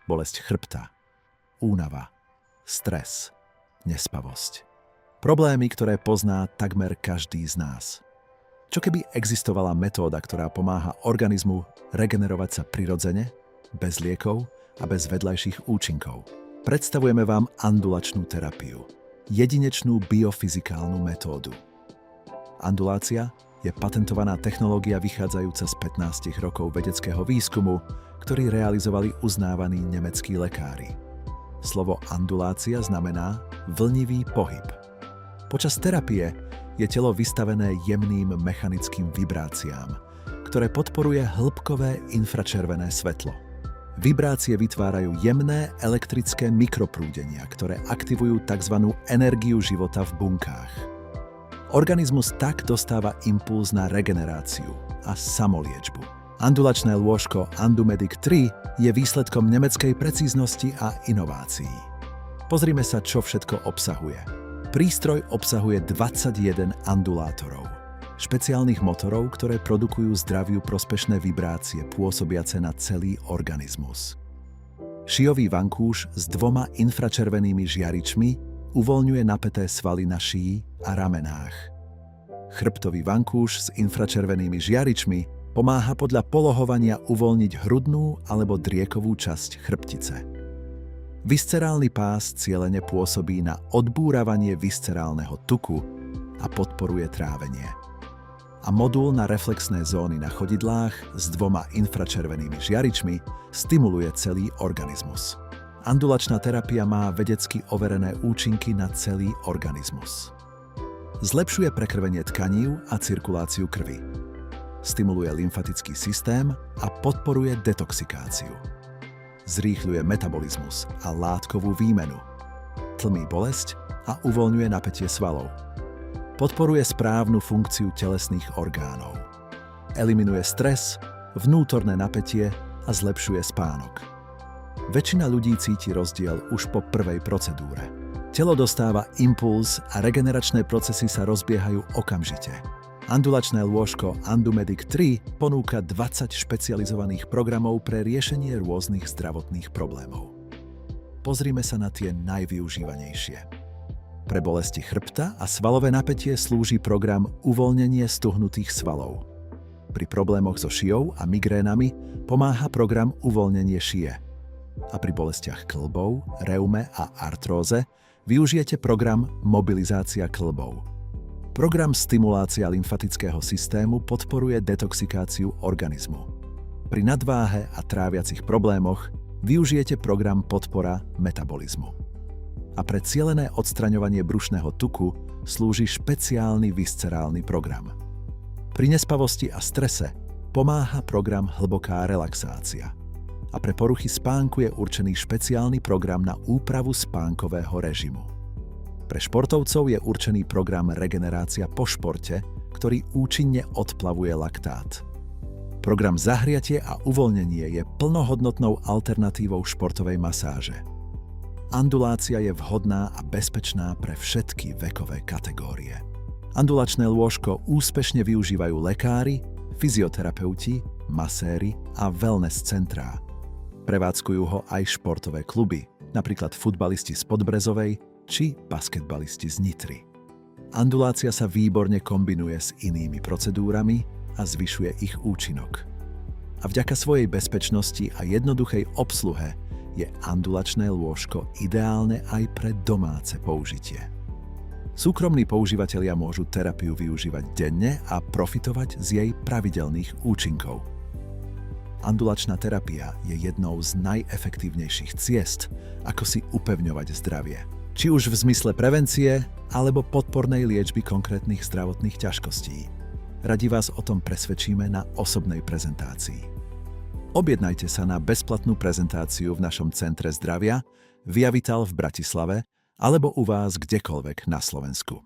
bolesť chrbta, únava, stres, nespavosť. Problémy, ktoré pozná takmer každý z nás. Čo keby existovala metóda, ktorá pomáha organizmu regenerovať sa prirodzene, bez liekov a bez vedľajších účinkov? Predstavujeme vám andulačnú terapiu, jedinečnú biofyzikálnu metódu. Andulácia je patentovaná technológia vychádzajúca z 15 rokov vedeckého výskumu, ktorý realizovali uznávaní nemeckí lekári. Slovo andulácia znamená vlnivý pohyb. Počas terapie je telo vystavené jemným mechanickým vibráciám, ktoré podporuje hĺbkové infračervené svetlo. Vibrácie vytvárajú jemné elektrické mikroprúdenia, ktoré aktivujú tzv. Energiu života v bunkách. Organizmus tak dostáva impuls na regeneráciu a samoliečbu. Andulačné lôžko Andumedic 3 je výsledkom nemeckej precíznosti a inovácií. Pozrime sa, čo všetko obsahuje. Prístroj obsahuje 21 andulátorov, špeciálnych motorov, ktoré produkujú zdraviu prospešné vibrácie pôsobiace na celý organizmus. Šijový vankúš s 2 infračervenými žiaričmi uvoľňuje napäté svaly na šíji a ramenách. Chrbtový vankúš s infračervenými žiaričmi pomáha podľa polohovania uvoľniť hrudnú alebo driekovú časť chrbtice. Viscerálny pás cielene pôsobí na odbúravanie viscerálneho tuku a podporuje trávenie. A modul na reflexné zóny na chodidlách s 2 infračervenými žiaričmi stimuluje celý organizmus. Andulačná terapia má vedecky overené účinky na celý organizmus. Zlepšuje prekrvenie tkanív a cirkuláciu krvi. Stimuluje lymfatický systém a podporuje detoxikáciu. Zrýchľuje metabolizmus a látkovú výmenu. Tlmí bolesť a uvoľňuje napätie svalov. Podporuje správnu funkciu telesných orgánov. Eliminuje stres, vnútorné napätie a zlepšuje spánok. Väčšina ľudí cíti rozdiel už po prvej procedúre. Telo dostáva impuls a regeneračné procesy sa rozbiehajú okamžite. Andulačné lôžko Andumedic 3 ponúka 20 špecializovaných programov pre riešenie rôznych zdravotných problémov. Pozrime sa na tie najvyužívanejšie. Pre bolesti chrbta a svalové napätie slúži program uvoľnenie stuhnutých svalov. Pri problémoch so šijou a migrénami pomáha program uvoľnenie šije. A pri bolestiach kĺbov, reume a artróze využijete program mobilizácia kĺbov. Program stimulácia lymfatického systému podporuje detoxikáciu organizmu. Pri nadváhe a tráviacich problémoch využijete program podpora metabolizmu. A pre cielené odstraňovanie brušného tuku slúži špeciálny viscerálny program. Pri nespavosti a strese pomáha program hlboká relaxácia. A pre poruchy spánku je určený špeciálny program na úpravu spánkového režimu. Pre športovcov je určený program regenerácia po športe, ktorý účinne odplavuje laktát. Program zahriatie a uvoľnenie je plnohodnotnou alternatívou športovej masáže. Andulácia je vhodná a bezpečná pre všetky vekové kategórie. Andulačné lôžko úspešne využívajú lekári, fyzioterapeuti, maséri a wellness centrá. Prevádzkujú ho aj športové kluby, napríklad futbalisti z Podbrezovej či basketbalisti z Nitry. Andulácia sa výborne kombinuje s inými procedúrami a zvyšuje ich účinok. A vďaka svojej bezpečnosti a jednoduchej obsluhe je andulačné lôžko ideálne aj pre domáce použitie. Súkromní používatelia môžu terapiu využívať denne a profitovať z jej pravidelných účinkov. Andulačná terapia je jednou z najefektívnejších ciest, ako si upevňovať zdravie. Či už v zmysle prevencie, alebo podpornej liečby konkrétnych zdravotných ťažkostí. Radi vás o tom presvedčíme na osobnej prezentácii. Objednajte sa na bezplatnú prezentáciu v našom centre zdravia Via Vital v Bratislave alebo u vás kdekoľvek na Slovensku.